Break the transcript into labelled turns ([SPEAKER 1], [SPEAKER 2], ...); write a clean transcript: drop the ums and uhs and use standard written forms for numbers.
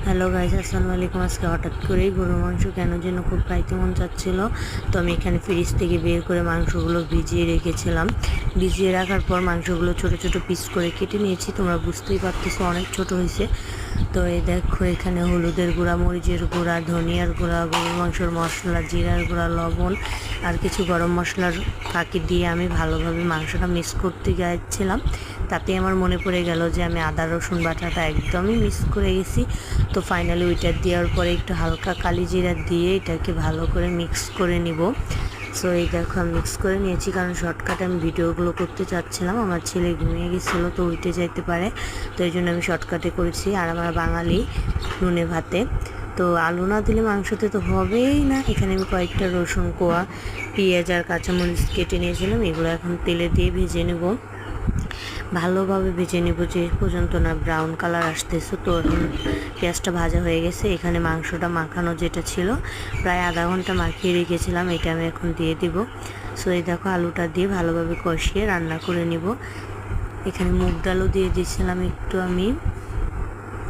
[SPEAKER 1] Hello guys, আসসালামু আলাইকুম। আজকে হঠাৎ করেই গরুর মাংস কেন যেন খুব খাইতে মন চাচ্ছিল। তো আমি এখানে ফ্রিজ থেকে বের করে মাংসগুলো ভিজিয়ে রেখেছিলাম। ভিজিয়ে রাখার পর মাংসগুলো ছোট ছোট পিস করে কেটে নিয়েছি। তোমরা বুঝতেই পারতেছো অনেক ছোট হয়েছে। তো এই দেখো, এখানে হলুদের গুঁড়া, মরিচের গুঁড়া, ধনিয়ার গুঁড়া, গরুর মাংসের মশলা, জিরার গুঁড়া, লবণ আর কিছু গরম মশলার ফাঁকি দিয়ে আমি ভালোভাবে মাংসটা মিক্স করতে যাচ্ছিলাম। তাতে আমার মনে পড়ে গেল যে আমি আদা রসুন বাটাটা একদমই মিক্স করে গেছি। তো ফাইনালি ওইটা দেওয়ার পরে একটু হালকা কালি জিরা দিয়ে এটাকে ভালো করে মিক্স করে নিব। সো এই দেখো, আমি মিক্স করে নিয়েছি, কারণ শর্টকাটে আমি ভিডিওগুলো করতে চাচ্ছিলাম। আমার ছেলে ঘুমিয়ে গেছিলো, তো উঠে যাইতে পারে, তো এই জন্য আমি শর্টকাটে করেছি। আর আমার বাঙালি নুনে ভাতে তো আলু না দিলে মাংসতে তো হবেই না। এখানে আমি কয়েকটা রসুন কোয়া, পেঁয়াজ আর কাঁচামরিচ কেটে নিয়েছিলাম। এগুলো এখন তেলে দিয়ে ভেজে নেব, ভালোভাবে ভেজে নেব যে পর্যন্ত না ব্রাউন কালার আসতেছে। তো এখন পেঁয়াজটা ভাজা হয়ে গেছে। এখানে মাংসটা মাখানো যেটা ছিল, প্রায় আধা ঘন্টা মাখিয়ে রেখেছিলাম, এটা আমি এখন দিয়ে দিব। সো এই দেখো, আলুটা দিয়ে ভালোভাবে কষিয়ে রান্না করে নিব। এখানে মুগ ডালও দিয়ে দিয়েছিলাম একটু আমি।